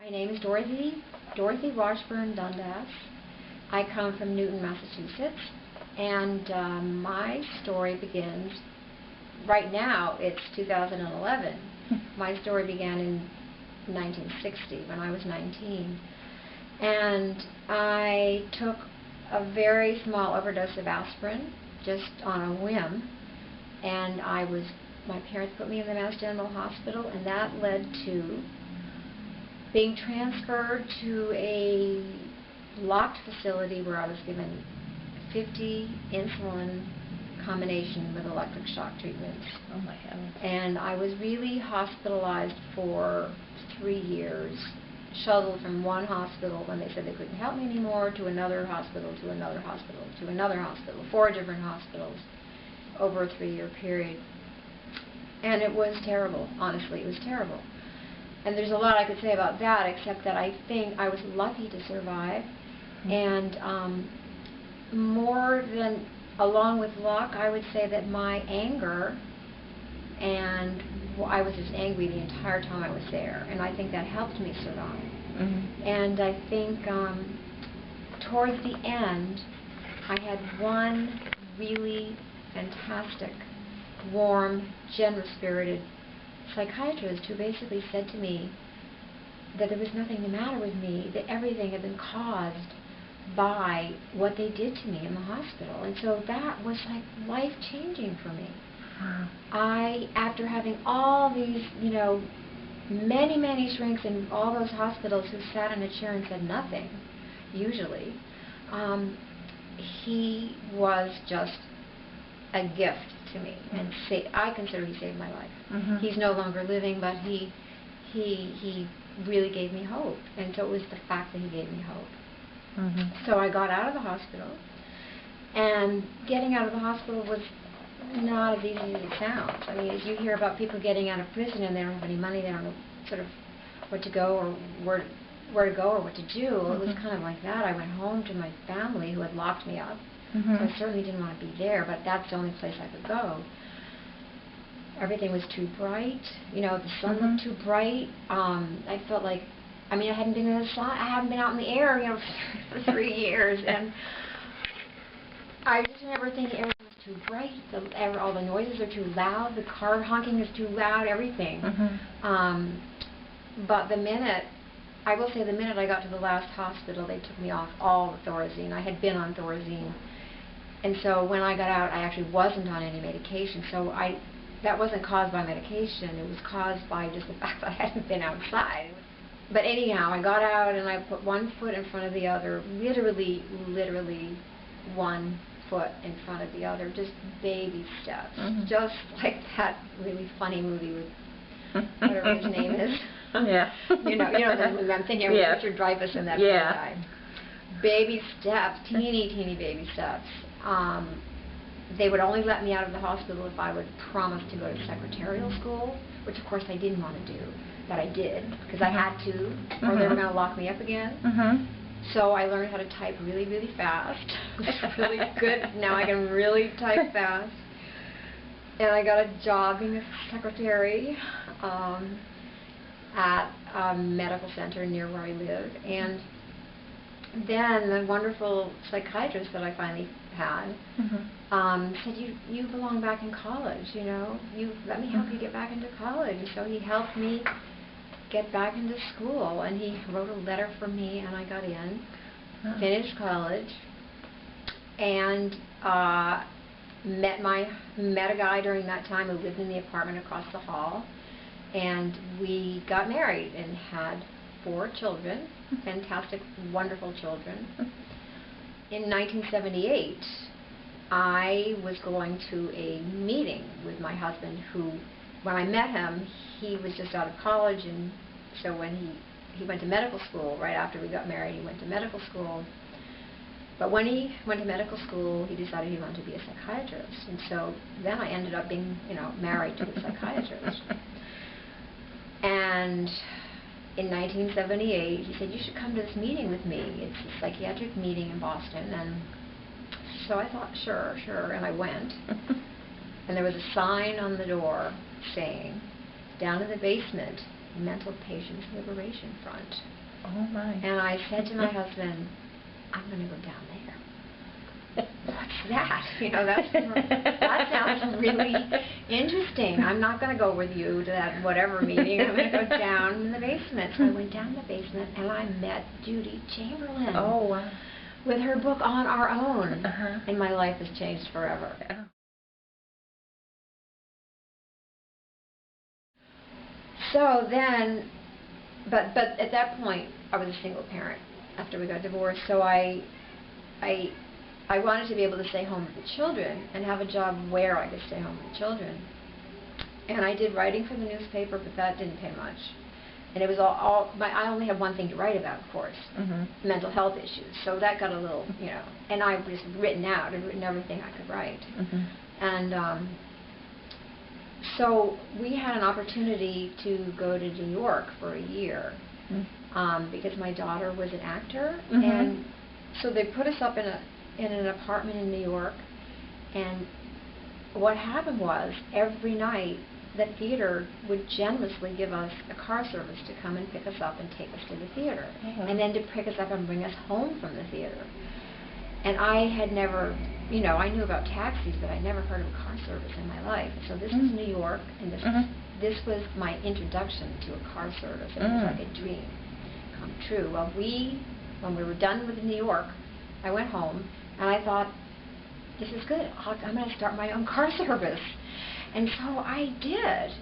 My name is Dorothy Washburn, Dundas. I come from Newton, Massachusetts, and my story begins, right now it's 2011. My story began in 1960 when I was 19. And I took a very small overdose of aspirin just on a whim, and my parents put me in the Mass General Hospital, and that led to being transferred to a locked facility where I was given 50 insulin combination with electric shock treatments. Oh my heavens. And I was really hospitalized for 3 years, shuttled from one hospital when they said they couldn't help me anymore to another hospital, to another hospital, to another hospital, 4 different hospitals over a 3-year period. And it was terrible, honestly, it was terrible. And there's a lot I could say about that, except that I think I was lucky to survive. And more than, along with luck, I would say that my anger, and I was just angry the entire time I was there, and I think that helped me survive. And I think towards the end, I had one really fantastic, warm, generous-spirited psychiatrist who basically said to me that there was nothing the matter with me, that everything had been caused by what they did to me in the hospital. And so that was like life-changing for me. After having all these, many shrinks in all those hospitals who sat in a chair and said nothing, usually, he was just a gift to me, and I consider he saved my life. He's no longer living, but he really gave me hope, and so it was the fact that he gave me hope. So I got out of the hospital, and getting out of the hospital was not as easy as it sounds. I mean, as you hear about people getting out of prison and they don't have any money, they don't know sort of what to go or where to go or what to do. It was kind of like that. I went home to my family who had locked me up. So I certainly didn't want to be there, but that's the only place I could go. Everything was too bright. The sun looked too bright. I felt like, I hadn't been in the sun. I hadn't been out in the air, for 3 years, and I just remember thinking everything was too bright. All the noises are too loud. The car honking is too loud. Everything. But the minute I got to the last hospital, they took me off all the Thorazine. I had been on Thorazine. And so when I got out, I actually wasn't on any medication. So that wasn't caused by medication. It was caused by just the fact that I hadn't been outside. But anyhow, I got out and I put one foot in front of the other, literally one foot in front of the other, just baby steps. Just like that really funny movie with whatever his name is. Yeah. you know the movie I'm thinking of, Richard Dreyfuss and that guy. Baby steps, teeny baby steps. They would only let me out of the hospital if I would promise to go to secretarial school, which of course I didn't want to do, but I did, because I had to, or they were going to lock me up again. So I learned how to type really fast. It's really good. Now I can really type fast. And I got a job being a secretary at a medical center near where I live. And then the wonderful psychiatrist that I finally had said, you belong back in college, let me help you get back into college. And so he helped me get back into school, and he wrote a letter for me, and I got in, finished college, and met a guy during that time who lived in the apartment across the hall, and we got married and had 4 children, fantastic, wonderful children. In 1978, I was going to a meeting with my husband who, when I met him, he was just out of college, and so when he went to medical school, right after we got married, he went to medical school. But when he went to medical school, he decided he wanted to be a psychiatrist, and so then I ended up being, married to a psychiatrist. And in 1978, he said, you should come to this meeting with me. It's a psychiatric meeting in Boston. And so I thought, sure, and I went. And there was a sign on the door saying, down in the basement, Mental Patients Liberation Front. Oh, my. And I said to my husband, I'm going to go down there. What's that? You know, that sounds really interesting. I'm not going to go with you to that whatever meeting. I'm going to go down in the basement. So I went down the basement and I met Judy Chamberlain. Oh, wow. With her book On Our Own. Uh-huh. And my life has changed forever. Oh. So then, but at that point, I was a single parent after we got divorced. So I wanted to be able to stay home with the children and have a job where I could stay home with the children. And I did writing for the newspaper, but that didn't pay much. And it was I only had one thing to write about, of course, mental health issues. So that got a little, you know, and I was written everything I could write. And so we had an opportunity to go to New York for a year because my daughter was an actor. And so they put us up in an apartment in New York. And what happened was, every night, the theater would generously give us a car service to come and pick us up and take us to the theater. And then to pick us up and bring us home from the theater. And I had never, you know, I knew about taxis, but I never heard of a car service in my life. So this was New York, and this was my introduction to a car service. It was like a dream come true. Well, when we were done with New York, I went home, and I thought, this is good. I'm going to start my own car service. And so I did.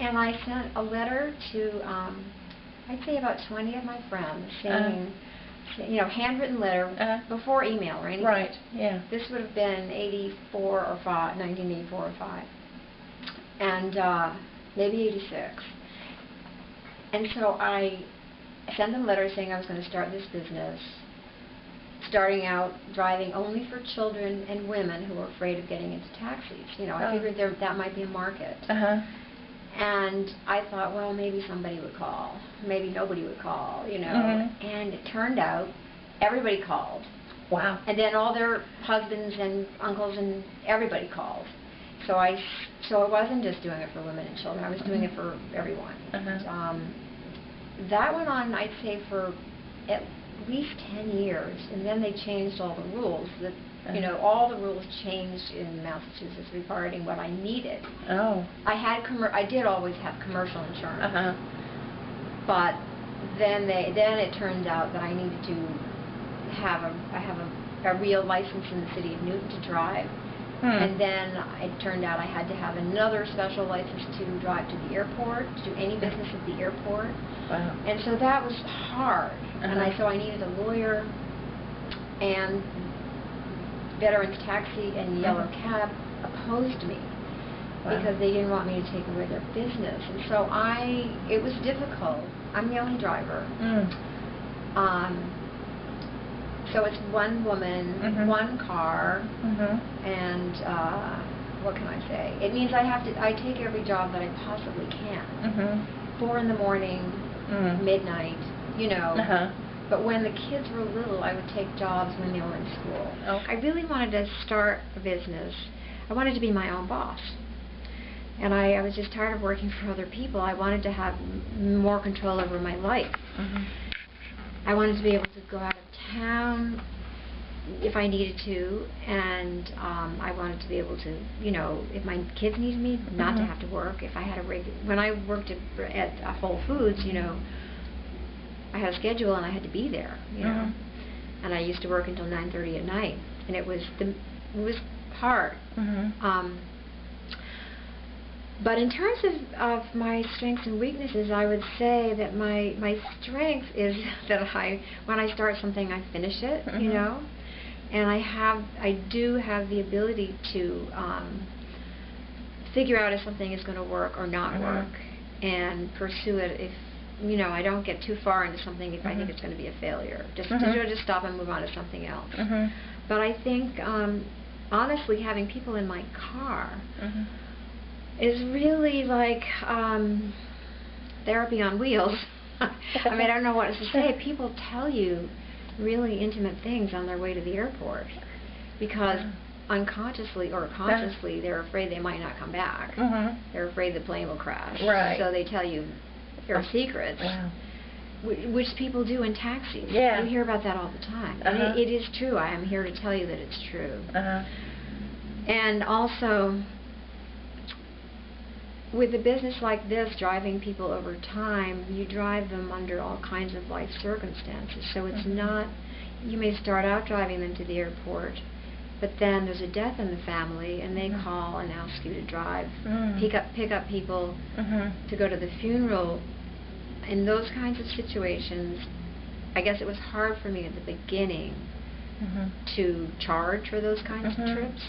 And I sent a letter to, I'd say about 20 of my friends, saying, you know, handwritten letter, before email or anything. Right, yeah. This would have been 1984 or 5. And maybe 86. And so I sent them a letter saying I was going to start this business, starting out driving only for children and women who were afraid of getting into taxis. You know, I figured that might be a market. And I thought, well, maybe somebody would call. Maybe nobody would call, you know. And it turned out everybody called. Wow. And then all their husbands and uncles and everybody called. So I wasn't just doing it for women and children. I was doing it for everyone. That went on, I'd say, for at least 10 years, and then they changed all the rules. You know, all the rules changed in Massachusetts regarding what I needed. I did always have commercial insurance, but then it turned out that I needed to have a real license in the city of Newton to drive. And then it turned out I had to have another special license to drive to the airport, to do any business at the airport. Wow. And so that was hard. And so I needed a lawyer, and Veterans Taxi and Yellow Cab opposed me because they didn't want me to take away their business. And so it was difficult. I'm the only driver. So it's one woman, one car, and what can I say? It means I take every job that I possibly can. 4 in the morning, midnight, you know. But when the kids were little, I would take jobs when they were in school. I really wanted to start a business. I wanted to be my own boss. And I was just tired of working for other people. I wanted to have more control over my life. I wanted to be able to go out of town if I needed to, and I wanted to be able to, you know, if my kids needed me, not to have to work. If I had when I worked at Whole Foods, you know, I had a schedule and I had to be there, you know. And I used to work until 9:30 at night, and it was hard. But in terms of my strengths and weaknesses, I would say that my strength is that when I start something, I finish it, you know. And I do have the ability to figure out if something is going to work or not work, and pursue it if, you know, I don't get too far into something if I think it's going to be a failure. Just stop and move on to something else. But I think, honestly, having people in my car is really like therapy on wheels. I mean, I don't know what to say. People tell you really intimate things on their way to the airport because unconsciously or consciously they're afraid they might not come back. They're afraid the plane will crash. So they tell you or secrets. Wow. Which people do in taxis. Yeah. You hear about that all the time. And it is true. I am here to tell you that it's true. And also, with a business like this, driving people over time, you drive them under all kinds of life circumstances. So it's not, you may start out driving them to the airport, but then there's a death in the family, and they call and ask you to drive, pick up people to go to the funeral. In those kinds of situations, I guess it was hard for me at the beginning to charge for those kinds of trips.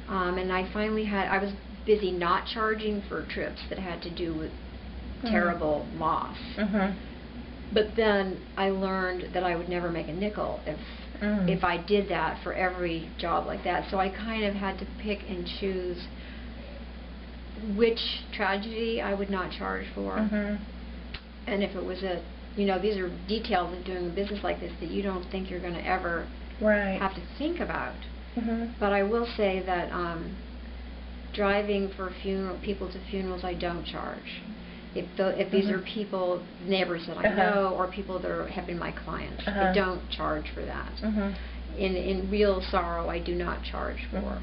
And I finally I was busy not charging for trips that had to do with terrible loss. But then I learned that I would never make a nickel if I did that for every job like that. So I kind of had to pick and choose which tragedy I would not charge for. And if it was these are details of doing a business like this that you don't think you're going to ever have to think about. But I will say that driving for people to funerals, I don't charge. If these are people, neighbors that I know, or people that have been my clients, I don't charge for that. In real sorrow, I do not charge for.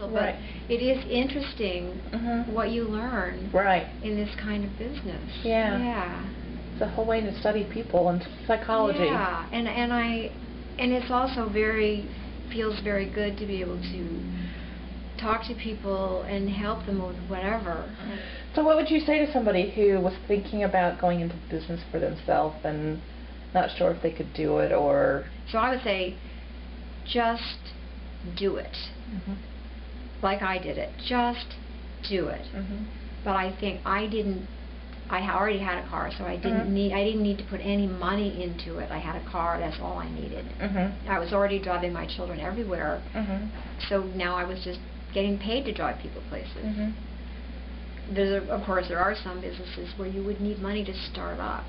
But it is interesting what you learn in this kind of business. Yeah. It's a whole way to study people and psychology. Yeah, and it's also feels very good to be able to talk to people and help them with whatever. So what would you say to somebody who was thinking about going into business for themselves and not sure if they could do it, or... So I would say, just do it. Like I did it. Just do it. But I think I already had a car, so I didn't need to put any money into it. I had a car, that's all I needed. I was already driving my children everywhere, so now I was just getting paid to drive people places. Of course, there are some businesses where you would need money to start up.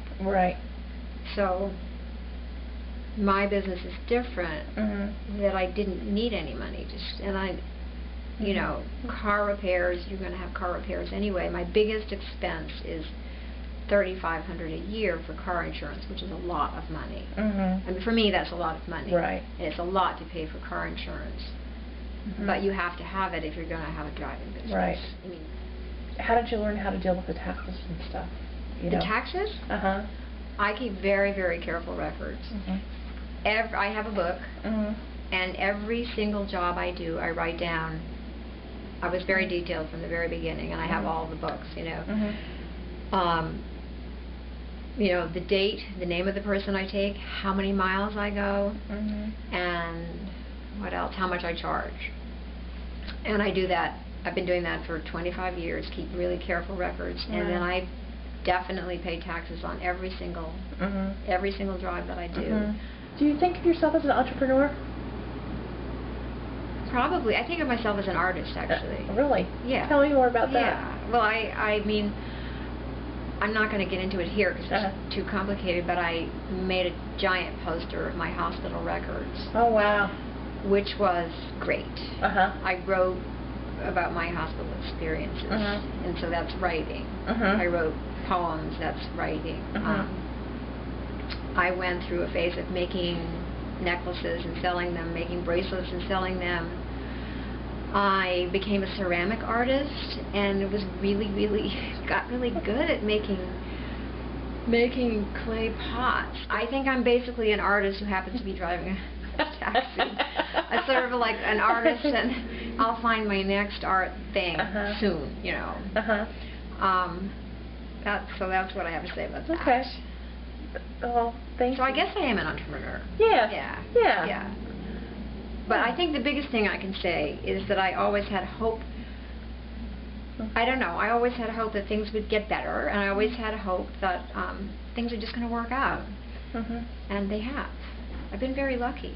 So my business is different, that I didn't need any money. Car repairs, you're going to have car repairs anyway. My biggest expense is $3,500 a year for car insurance, which is a lot of money. I mean, for me, that's a lot of money. And it's a lot to pay for car insurance. But you have to have it if you're going to have a driving business. I mean, how did you learn how to deal with the taxes and stuff? The taxes? I keep very, very careful records. I have a book, and every single job I do, I write down. I was very detailed from the very beginning, and I have all the books, the date, the name of the person I take, how many miles I go, and what else, how much I charge. And I do that. I've been doing that for 25 years, keep really careful records, and then I definitely pay taxes on every single drive that I do. Do you think of yourself as an entrepreneur? Probably. I think of myself as an artist, actually. Really? Yeah. Tell me more about that. Yeah. Well, I mean, I'm not going to get into it here because it's too complicated, but I made a giant poster of my hospital records. Oh, wow. Which was great. I wrote about my hospital experiences, and so that's writing. I wrote poems, that's writing. I went through a phase of making necklaces and selling them, making bracelets and selling them. I became a ceramic artist, and it was got really good at making clay pots. I think I'm basically an artist who happens to be driving a taxi. I'm sort of like an artist, and I'll find my next art thing soon, So that's what I have to say about that. Okay. Well, thank you. So I guess I am an entrepreneur. Yeah. But I think the biggest thing I can say is that I always had hope. I don't know. I always had hope that things would get better, and I always had hope that things are just going to work out. And they have. I've been very lucky.